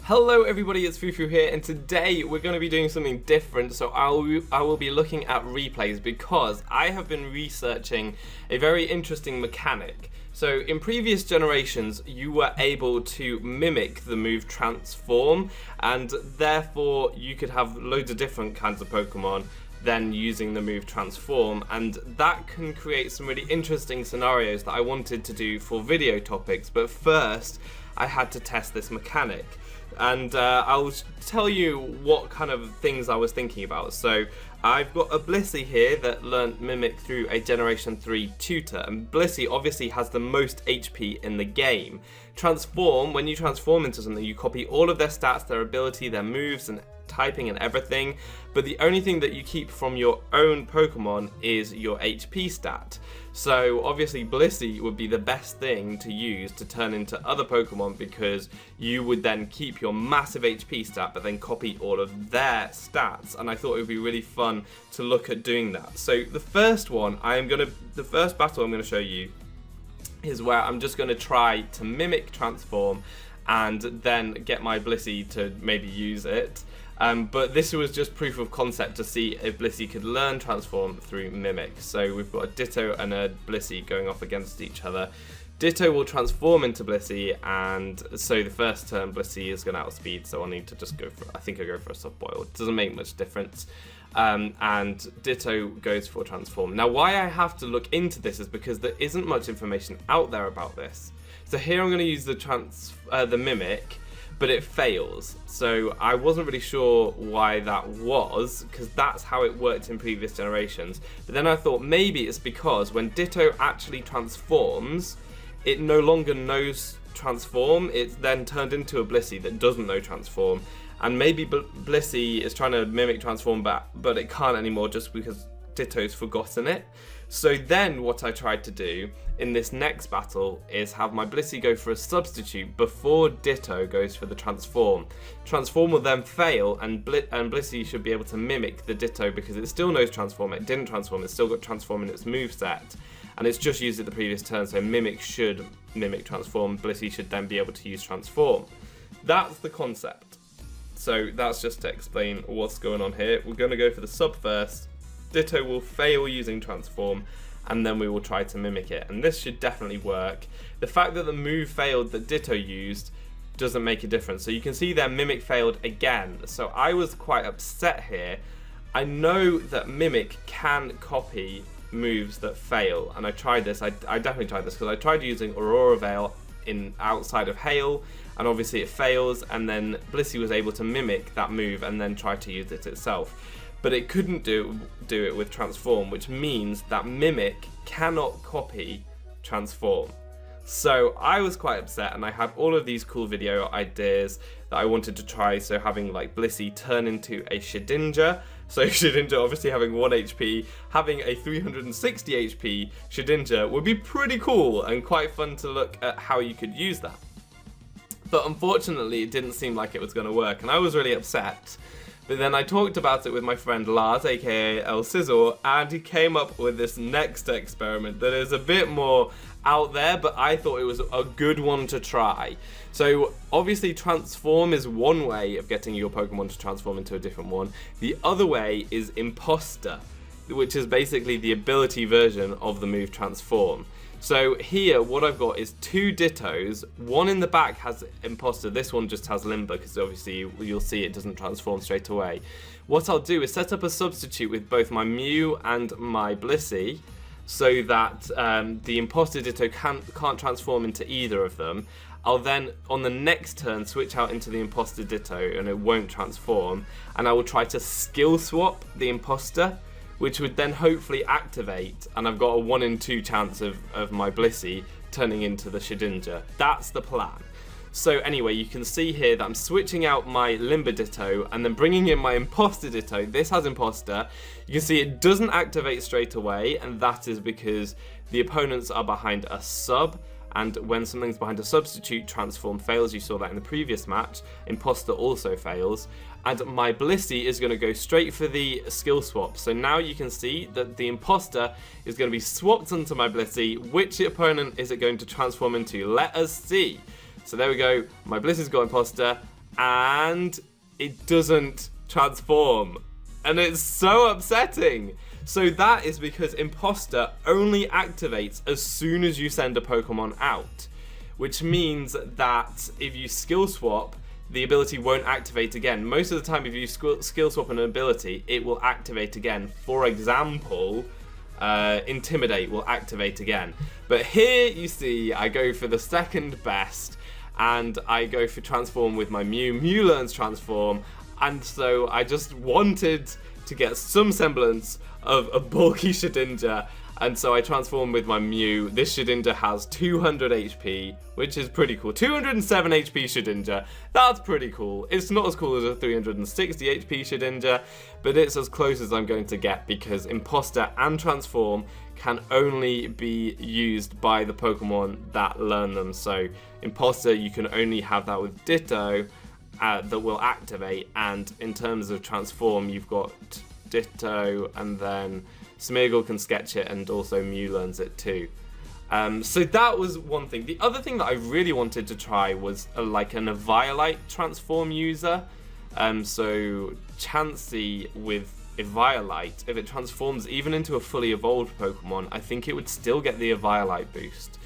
Hello everybody, it's Foo here, and today we're going to be doing something different. So I will be looking at replays because I have been researching a very interesting mechanic. So in previous generations you were able to mimic the move transform, and therefore you could have loads of different kinds of Pokemon then using the move transform, and that can create some really interesting scenarios that I wanted to do for video topics. But first I had to test this mechanic. And I'll tell you what kind of things I was thinking about. So I've got a Blissey here that learnt Mimic through a Generation 3 tutor, and Blissey obviously has the most HP in the game. Transform, when you transform into something, you copy all of their stats, their ability, their moves, and typing and everything, but the only thing that you keep from your own Pokemon is your HP stat. So obviously Blissey would be the best thing to use to turn into other Pokemon, because you would then keep your massive HP stat but then copy all of their stats, and I thought it would be really fun to look at doing that. So the first battle I'm going to show you is where I'm just going to try to mimic transform and then get my Blissey to maybe use it. But this was just proof of concept to see if Blissey could learn transform through Mimic. So we've got a Ditto and a Blissey going off against each other. Ditto will transform into Blissey, and so the first turn Blissey is going to outspeed, so I'll need to just go for, I think I'll go for a soft boil. It doesn't make much difference. And Ditto goes for transform. Now why I have to look into this is because there isn't much information out there about this. So here I'm going to use the Mimic, but it fails. So I wasn't really sure why that was, because that's how it worked in previous generations. But then I thought maybe it's because when Ditto actually transforms, it no longer knows transform. It's then turned into a Blissey that doesn't know transform. And maybe Blissey is trying to mimic transform back, but it can't anymore just because Ditto's forgotten it. So then what I tried to do in this next battle is have my Blissey go for a substitute before Ditto goes for the transform. Transform will then fail, and Blissey should be able to mimic the Ditto because it still knows transform. It didn't transform, it's still got transform in its moveset, and it's just used it the previous turn, so Mimic should mimic transform. Blissey should then be able to use transform. That's the concept. So that's just to explain what's going on here. We're going to go for the sub first. Ditto will fail using transform, and then we will try to mimic it, and this should definitely work. The fact that the move failed that Ditto used doesn't make a difference. So you can see their Mimic failed again, so I was quite upset here. I know that Mimic can copy moves that fail, and I tried this. I definitely tried this because I tried using Aurora Veil outside of Hail, and obviously it fails, and then Blissey was able to mimic that move and then try to use it itself. But it couldn't do it with transform, which means that Mimic cannot copy transform. So I was quite upset, and I had all of these cool video ideas that I wanted to try. So having like Blissey turn into a Shedinja. So Shedinja obviously having 1 HP, having a 360 HP Shedinja would be pretty cool and quite fun to look at how you could use that. But unfortunately it didn't seem like it was going to work, and I was really upset. But then I talked about it with my friend Lars, aka El Sizzle, and he came up with this next experiment that is a bit more out there, but I thought it was a good one to try. So obviously transform is one way of getting your Pokemon to transform into a different one. The other way is imposter, which is basically the ability version of the move transform. So here what I've got is 2 Dittos. One in the back has imposter, this one just has limber because obviously you'll see it doesn't transform straight away. What I'll do is set up a substitute with both my Mew and my Blissey, so that the imposter Ditto can't transform into either of them. I'll then on the next turn switch out into the imposter Ditto and it won't transform, and I will try to skill swap the imposter, which would then hopefully activate, and I've got a 1 in 2 chance of my Blissey turning into the Shedinja. That's the plan. So anyway, you can see here that I'm switching out my Limber Ditto and then bringing in my Imposter Ditto. This has Imposter. You can see it doesn't activate straight away, and that is because the opponents are behind a sub, and when something's behind a substitute, transform fails. You saw that in the previous match. Imposter also fails. And my Blissey is going to go straight for the skill swap. So now you can see that the Imposter is going to be swapped onto my Blissey. Which opponent is it going to transform into? Let us see. So there we go. My Blissey's got Imposter. and it doesn't transform. And it's so upsetting. So that is because Imposter only activates as soon as you send a Pokemon out, which means that if you skill swap, the ability won't activate again. Most of the time, if you skill swap an ability, it will activate again. For example, Intimidate will activate again. But here you see I go for the second best, and I go for Transform with my Mew. Mew learns Transform, and so I just wanted to get some semblance of a bulky Shedinja, and so I transform with my Mew. This Shedinja has 200 HP, which is pretty cool. 207 HP Shedinja, that's pretty cool. It's not as cool as a 360 HP Shedinja, but it's as close as I'm going to get because Imposter and Transform can only be used by the Pokemon that learn them. So Imposter, you can only have that with Ditto, that will activate, and in terms of Transform, you've got Ditto, and then Smeargle can sketch it, and also Mew learns it too. So that was one thing. The other thing that I really wanted to try was like an Eviolite Transform user. So Chansey with Eviolite, if it transforms even into a fully evolved Pokemon, I think it would still get the Eviolite boost.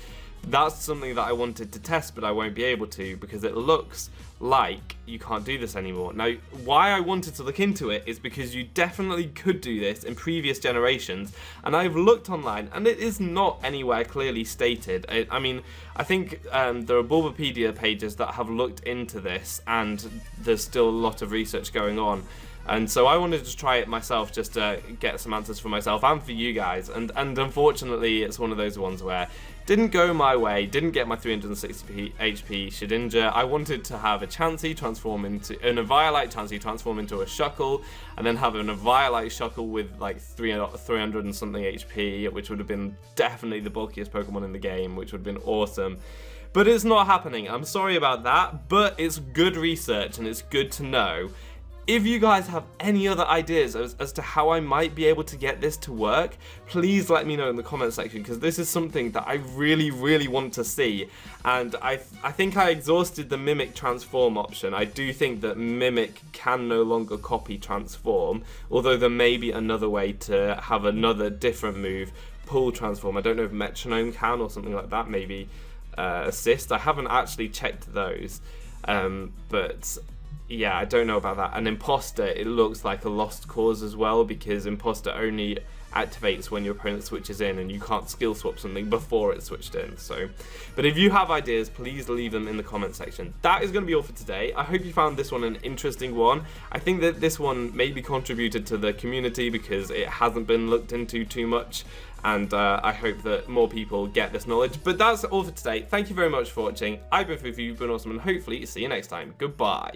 That's something that I wanted to test, but I won't be able to because it looks like you can't do this anymore. Now, why I wanted to look into it is because you definitely could do this in previous generations, and I've looked online and it is not anywhere clearly stated. I mean, I think there are Bulbapedia pages that have looked into this, and there's still a lot of research going on. And so I wanted to try it myself just to get some answers for myself and for you guys. And unfortunately, it's one of those ones where didn't go my way, didn't get my 360 HP Shedinja. I wanted to have a Chansey transform into an Eviolite Chansey transform into a Shuckle, and then have an Eviolite Shuckle with like 300 and something HP, which would have been definitely the bulkiest Pokemon in the game, which would have been awesome. But it's not happening. I'm sorry about that, but it's good research and it's good to know. If you guys have any other ideas as to how I might be able to get this to work, please let me know in the comment section, because this is something that I really, really want to see. And I think I exhausted the Mimic Transform option. I do think that Mimic can no longer copy Transform, although there may be another way to have another different move, pull Transform. I don't know if Metronome can or something like that, maybe Assist. I haven't actually checked those, but yeah, I don't know about that. And Imposter, it looks like a lost cause as well, because Imposter only activates when your opponent switches in, and you can't skill swap something before it's switched in. So, but if you have ideas, please leave them in the comment section. That is going to be all for today. I hope you found this one an interesting one. I think that this one maybe contributed to the community because it hasn't been looked into too much, and I hope that more people get this knowledge. But that's all for today. Thank you very much for watching. I've been Foofootoo, you've been awesome, and hopefully see you next time. Goodbye.